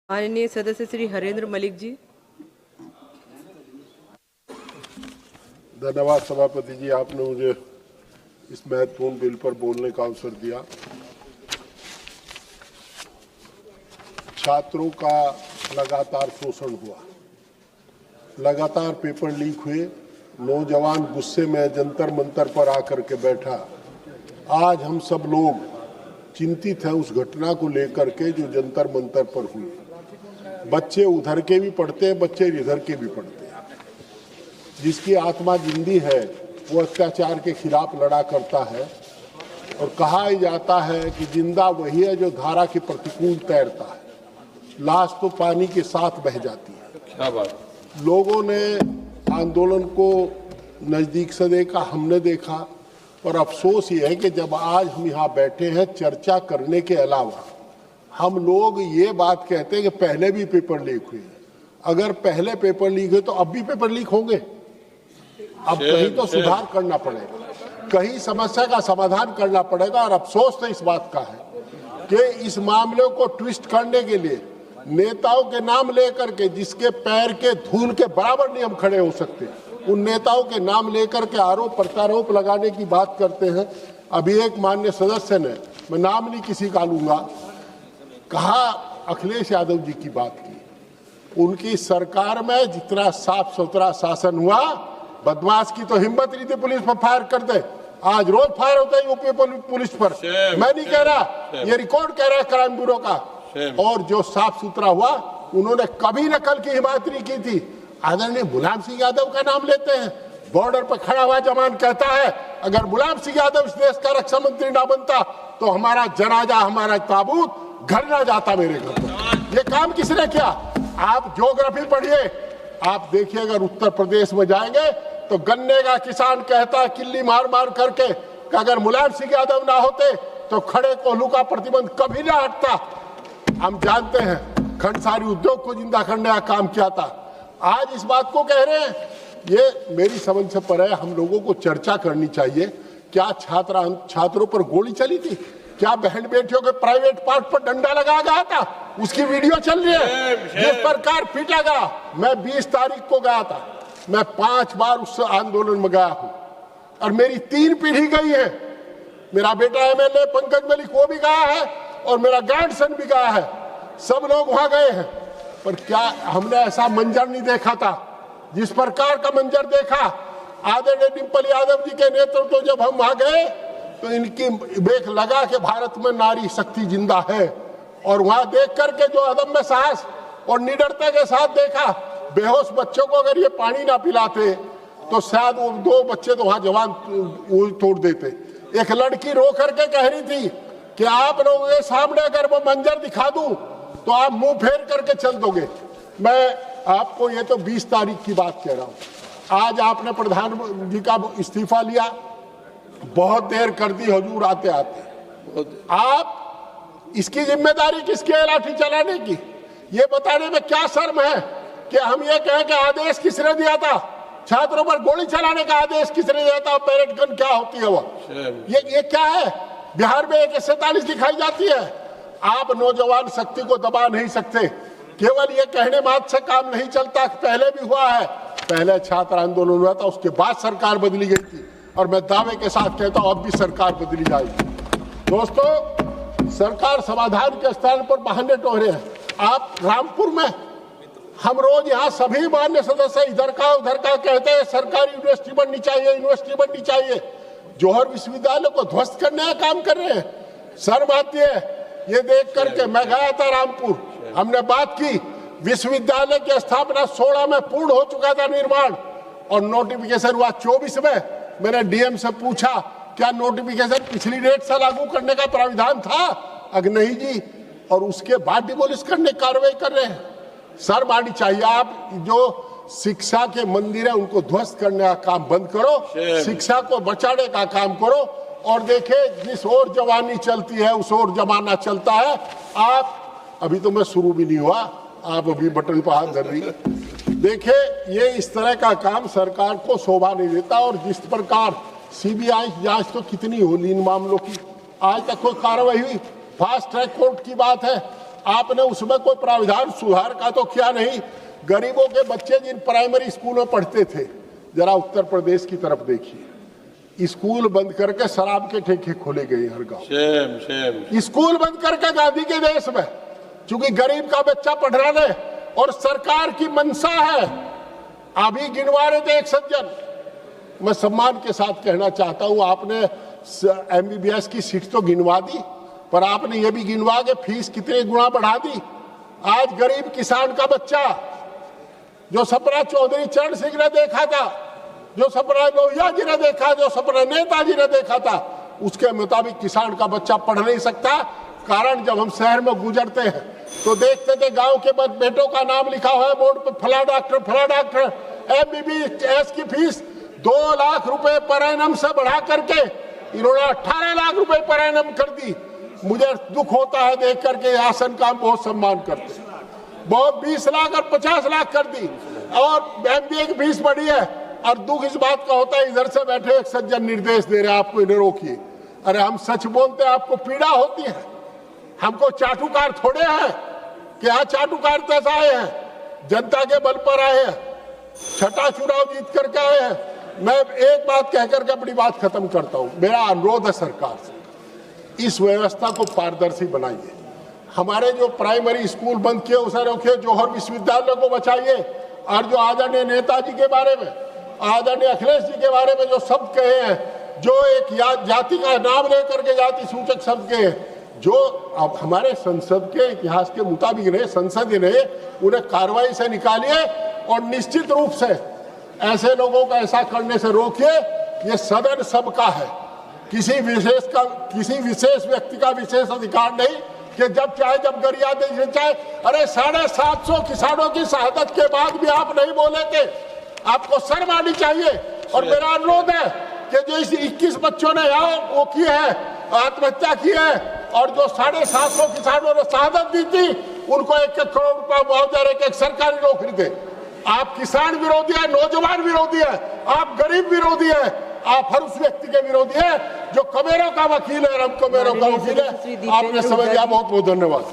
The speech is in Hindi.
माननीय सदस्य श्री हरेंद्र मलिक जी। धन्यवाद सभापति जी, आपने मुझे इस महत्वपूर्ण बिल पर बोलने का अवसर दिया। छात्रों का लगातार शोषण हुआ, लगातार पेपर लीक हुए, नौजवान गुस्से में जंतर मंतर पर आकर के बैठा। आज हम सब लोग चिंतित हैं उस घटना को लेकर के जो जंतर मंतर पर हुई। बच्चे उधर के भी पढ़ते हैं, बच्चे इधर के भी पढ़ते हैं। जिसकी आत्मा जिंदी है वो अत्याचार के खिलाफ लड़ा करता है, और कहा ही जाता है कि जिंदा वही है जो धारा के प्रतिकूल तैरता है, लाश तो पानी के साथ बह जाती है। क्या बात। लोगों ने आंदोलन को नजदीक से देखा, हमने देखा, और अफसोस ये है कि जब आज हम यहाँ बैठे हैं चर्चा करने के अलावा हम लोग ये बात कहते हैं कि पहले भी पेपर लीक हुए। अगर पहले पेपर लीक हुए तो अब भी पेपर लीक होंगे। अब कहीं तो सुधार करना पड़ेगा, कहीं समस्या का समाधान करना पड़ेगा। और अफसोस तो इस बात का है कि इस मामले को ट्विस्ट करने के लिए नेताओं के नाम लेकर के, जिसके पैर के धूल के बराबर नहीं हम खड़े हो सकते, उन नेताओं के नाम लेकर के आरोप प्रत्यारोप लगाने की बात करते हैं। अभी एक माननीय सदस्य ने, मैं नाम नहीं किसी का लूंगा, कहा अखिलेश यादव जी की बात की। उनकी सरकार में जितना साफ सुथरा शासन हुआ, बदमाश की तो हिम्मत नहीं थी पुलिस पर फायर कर दे। आज रोज फायर होता है यूपी पुलिस पर। मैं नहीं कह रहा, ये रिकॉर्ड कह रहा है क्राइम ब्यूरो का। और जो साफ सुथरा हुआ, उन्होंने कभी नकल की हिमायत नहीं की थी। आदरणीय मुलायम सिंह यादव का नाम लेते हैं, बॉर्डर पर खड़ा हुआ जवान कहता है अगर मुलायम सिंह यादव इस देश का रक्षा मंत्री ना बनता तो हमारा जनाजा, हमारा ताबूत घर ना जाता मेरे घर पर। ये काम किसने किया? आप ज्योग्राफी पढ़िए, आप देखिए, अगर उत्तर प्रदेश में जाएंगे तो गन्ने का किसान कहता है किल्ली मार मार करके कि अगर मुलायम सिंह यादव ना होते तो खड़े कोल्हू का प्रतिबंध कभी ना हटता। हम जानते हैं खंडसारी उद्योग को जिंदा करने का काम किया था। आज इस बात को कह रहे हैं, ये मेरी समझ से परे। हम लोगों को चर्चा करनी चाहिए। क्या छात्रों पर गोली चली थी? क्या बहन बेटियों के प्राइवेट पार्ट पर डंडा लगाया गया था? उसकी वीडियो चल रही है। जिस प्रकार पीटा गया, मैं 20 तारीख को गया था, मैं 5 बार उस आंदोलन में गया हूं और मेरी 3 पीढ़ी गई है। मेरा बेटा एमएलए पंकज मलिक वो भी गया है और मेरा ग्रैंडसन भी गया है। सब लोग वहां गए हैं, पर क्या हमने ऐसा मंजर नहीं देखा था जिस प्रकार का मंजर देखा आदरणीय डिम्पल यादव जी के नेतृत्व। जब हम वहां गए तो इनकी देख लगा कि भारत में नारी शक्ति जिंदा है, और वहां देख करके जो अदम्य साहस और निडरता के साथ देखा, बेहोश बच्चों को अगर ये पानी ना पिलाते तो शायद वो 2 बच्चे तो वहां जवान तोड़ देते। एक लड़की रो करके कह रही थी कि आप लोगों के सामने अगर वो मंजर दिखा दूं तो आप मुंह फेर करके चल दोगे। मैं आपको ये तो 20 तारीख की बात कह रहा हूं। आज आपने प्रधानमंत्री जी का इस्तीफा लिया, बहुत देर कर दी हुजूर आते आते। आप इसकी जिम्मेदारी किसकी है लाठी चलाने की? ये बताने में क्या शर्म है कि हम ये कहें कि आदेश किसने दिया था? छात्रों पर गोली चलाने का आदेश किसने दिया था? पैरेड गन क्या होती है वो? ये क्या है? बिहार में AK-47 दिखाई जाती है। आप नौजवान शक्ति को दबा नहीं सकते। केवल ये कहने मात्र से काम नहीं चलता। पहले भी हुआ है, पहले छात्र आंदोलन हुआ था, उसके बाद सरकार बदली गई थी, और मैं दावे के साथ कहता हूं अब भी सरकार बदली जाएगी। दोस्तों, सरकार समाधान के स्थान पर बहाने टोहरे हैं। आप रामपुर में, हम रोज यहाँ सभी मान्य सदस्य इधर का उधर का कहते हैं सरकारी यूनिवर्सिटी बननी चाहिए, यूनिवर्सिटी बननी चाहिए। जौहर विश्वविद्यालय को ध्वस्त करने का काम कर रहे हैं। शर्म आती है ये देख करके। मैं गया था रामपुर, हमने बात की। विश्वविद्यालय की स्थापना 16 में पूर्ण हो चुका था निर्माण, और नोटिफिकेशन हुआ 24 में। मैंने डीएम से पूछा क्या नोटिफिकेशन पिछली डेट से लागू करने का प्राविधान था? अगर नहीं जी, और उसके बाद डिमोलिश करने की कार्रवाई कर रहे हैं। शर्म आनी चाहिए। आप जो शिक्षा के मंदिर है उनको ध्वस्त करने का काम बंद करो, शिक्षा को बचाने का काम करो, और देखे जिस ओर जवानी चलती है उस ओर जमाना चलता है। आप अभी तो मैं शुरू भी नहीं हुआ, आप अभी बटन पर हाथ धर रही है। देखिए, ये इस तरह का काम सरकार को शोभा नहीं देता। और जिस प्रकार सीबीआई जांच तो कितनी होली इन मामलों की, आज तक कोई कार्रवाई हुई? फास्ट ट्रैक कोर्ट की बात है, आपने उसमें कोई प्राविधान सुधार का तो किया नहीं। गरीबों के बच्चे जिन प्राइमरी स्कूल में पढ़ते थे, जरा उत्तर प्रदेश की तरफ देखिए, स्कूल बंद करके शराब के ठेके खोले गए हर गांव। Shem Shem. स्कूल बंद करके गांधी के देश में, क्योंकि गरीब का बच्चा पढ़ रहा है और सरकार की मंशा है। अभी गिनवा रहे थे एक सज्जन, मैं सम्मान के साथ कहना चाहता हूं, आपने एमबीबीएस की सीट तो गिनवा दी, पर आपने ये भी गिनवा के फीस कितने गुना बढ़ा दी। आज गरीब किसान का बच्चा, जो सपना चौधरी चरण सिंह ने देखा था, जो सपना लोहिया जी ने देखा, जो सपना नेताजी ने देखा था, उसके मुताबिक किसान का बच्चा पढ़ नहीं सकता। कारण जब हम शहर में गुजरते हैं तो देखते थे गांव के बेटों का नाम लिखा हुआ है बोर्ड पर, फला डॉक्टर फला डॉक्टर। एमबीबीएस की फीस 2 लाख रुपए पर एनम से बढ़ा करके इन्होंने 18 लाख रुपए पर एनम कर दी। मुझे दुख होता है देख करके, आसन का हम बहुत सम्मान करते हैं, बहुत 20 लाख और 50 लाख कर दी, और एमबीए की फीस बढ़ी है। और दुख इस बात का होता है, इधर से बैठे एक सज्जन निर्देश दे रहे हैं आपको, इन्हें रोकिए। अरे हम सच बोलते हैं, आपको पीड़ा होती है, हमको चाटुकार थोड़े हैं कि यहाँ चाटुकार कैसा आए हैं, जनता के बल पर आए हैं, छठा चुनाव जीत करके आए हैं। मैं एक बात कहकर के अपनी बात खत्म करता हूँ। मेरा अनुरोध है सरकार से, इस व्यवस्था को पारदर्शी बनाइए। हमारे जो प्राइमरी स्कूल बंद किए उसे रोकिए, जौहर विश्वविद्यालय को बचाइए, और जो आदरणीय नेताजी के बारे में, आदरणीय अखिलेश जी के बारे में जो शब्द कहे हैं, जो एक जाति का नाम लेकर के जाति सूचक शब्द कहे हैं, जो अब हमारे संसद के इतिहास के मुताबिक रहे, संसद ही रहे, उन्हें कार्रवाई से निकालिए और निश्चित रूप से ऐसे लोगों को ऐसा करने से रोकिए। ये सदन सबका है, किसी विशेष व्यक्ति का विशेष अधिकार नहीं कि जब चाहे जब गरिया दे चाहे। अरे 750 किसानों की शहादत के बाद भी आप नहीं बोले थे, आपको शर्म आनी चाहिए। और मेरा अनुरोध है कि जो इस 21 बच्चों ने यहाँ वो की है, आत्महत्या की है, और जो 750 किसानों ने शहादत दी थी, उनको 1-1 करोड़ रुपया मुआवजा, एक सरकारी नौकरी दे। आप किसान विरोधी है, नौजवान विरोधी है, आप गरीब विरोधी है, आप हर उस व्यक्ति के विरोधी है जो कमेरों का वकील है, और हम कमेरों का वकील है। आपने समझ लिया, बहुत बहुत धन्यवाद।